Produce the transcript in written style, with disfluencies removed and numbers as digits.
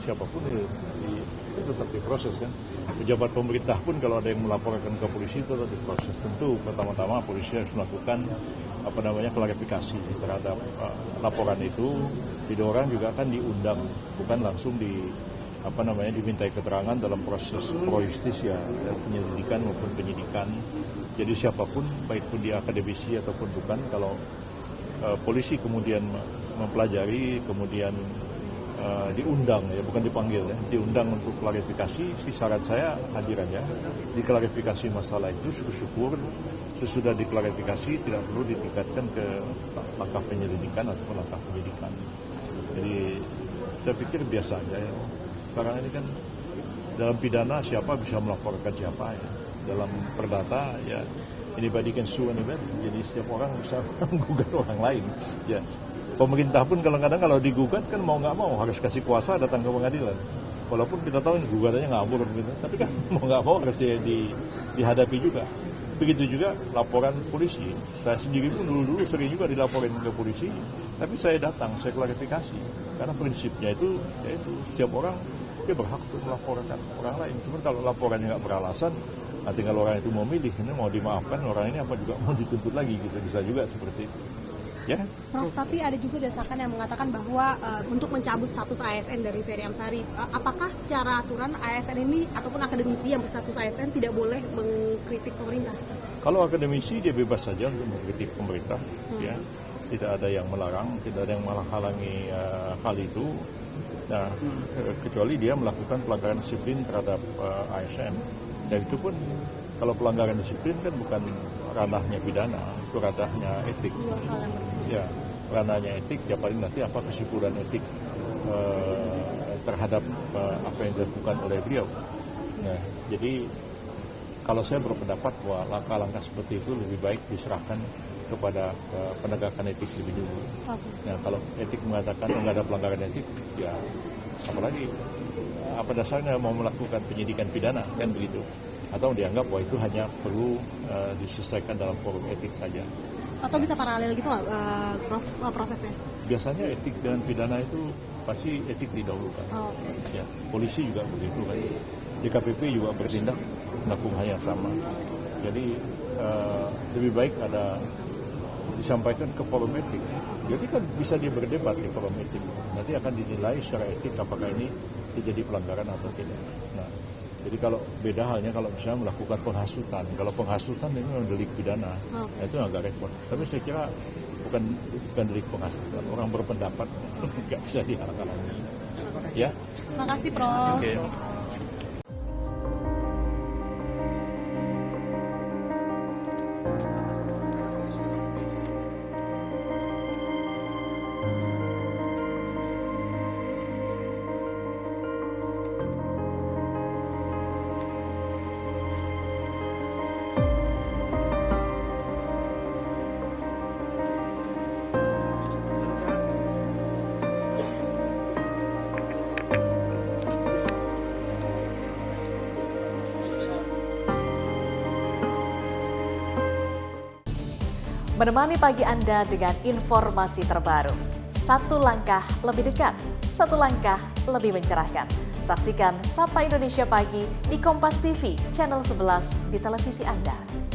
siapapun itu tetap diproses kan. Pejabat pemerintah pun kalau ada yang melaporkan ke polisi itu tetap diproses. Tentu pertama-tama polisi harus melakukan klarifikasi terhadap laporan itu. Jadi orang juga kan diundang, bukan langsung dimintai keterangan dalam proses pro-justis ya, penyelidikan maupun penyidikan. Jadi siapapun, baik pun dia akademisi ataupun bukan, kalau polisi kemudian mempelajari, kemudian diundang, ya bukan dipanggil, ya, diundang untuk klarifikasi, si syarat saya hadir aja, diklarifikasi masalah itu, syukur-syukur, sesudah diklarifikasi tidak perlu ditingkatkan ke langkah penyelidikan ataupun langkah penyidikan. Jadi saya pikir biasa aja ya. Sekarang ini kan dalam pidana siapa bisa melaporkan siapa ya. Dalam perdata ya anybody can sue anybody. Jadi setiap orang bisa menggugat orang lain. Ya. Pemerintah pun kadang-kadang kalau digugat kan mau nggak mau harus kasih kuasa datang ke pengadilan. Walaupun kita tahu ini gugatannya ngabur gitu, tapi kan mau nggak mau harus dihadapi juga. Begitu juga laporan polisi. Saya sendiri pun dulu sering juga dilaporin ke polisi, tapi saya datang, saya klarifikasi. Karena prinsipnya itu, yaitu setiap orang dia berhak untuk melaporkan orang lain. Cuma kalau laporannya nggak beralasan, nanti kalau orang itu mau milih, ini mau dimaafkan orang ini apa juga mau dituntut lagi gitu, bisa juga seperti itu. Ya. Prof, tapi ada juga desakan yang mengatakan bahwa untuk mencabut status ASN dari Ferry Amsari, apakah secara aturan ASN ini ataupun akademisi yang berstatus ASN tidak boleh mengkritik pemerintah? Kalau akademisi dia bebas saja untuk mengkritik pemerintah, ya, tidak ada yang melarang, tidak ada yang menghalangi hal itu. Nah, kecuali dia melakukan pelanggaran disiplin terhadap ASN, dan itu pun kalau pelanggaran disiplin kan bukan ranahnya pidana, itu ranahnya etik. Ya, ranahnya etik, ya paling nanti apa kesimpulan etik terhadap apa yang dilakukan oleh beliau. Nah, jadi kalau saya berpendapat bahwa langkah-langkah seperti itu lebih baik diserahkan kepada penegakan etik lebih dulu. Nah, kalau etik mengatakan nggak ada pelanggaran etik, ya apalagi apa dasarnya mau melakukan penyidikan pidana, kan begitu. Atau dianggap bahwa itu hanya perlu diselesaikan dalam forum etik saja. Atau bisa paralel gitu nggak, Prof, prosesnya? Biasanya etik dan pidana itu pasti etik didahulukan. Ya, polisi juga begitu kan. DKPP juga bertindak melakukan hal yang sama. Jadi lebih baik ada disampaikan ke forum etik. Jadi kan bisa dia berdebat di forum etik. Nanti akan dinilai secara etik apakah ini terjadi pelanggaran atau tidak. Nah, jadi kalau beda halnya kalau misalnya melakukan penghasutan. Kalau penghasutan ini memang delik pidana, nah, itu agak repot. Tapi saya kira bukan delik penghasutan. Orang berpendapat nggak bisa dihalang-halangi. Ya. Makasih, Prof. Okay. Menemani pagi Anda dengan informasi terbaru. Satu langkah lebih dekat, satu langkah lebih mencerahkan. Saksikan Sapa Indonesia Pagi di Kompas TV, channel 11 di televisi Anda.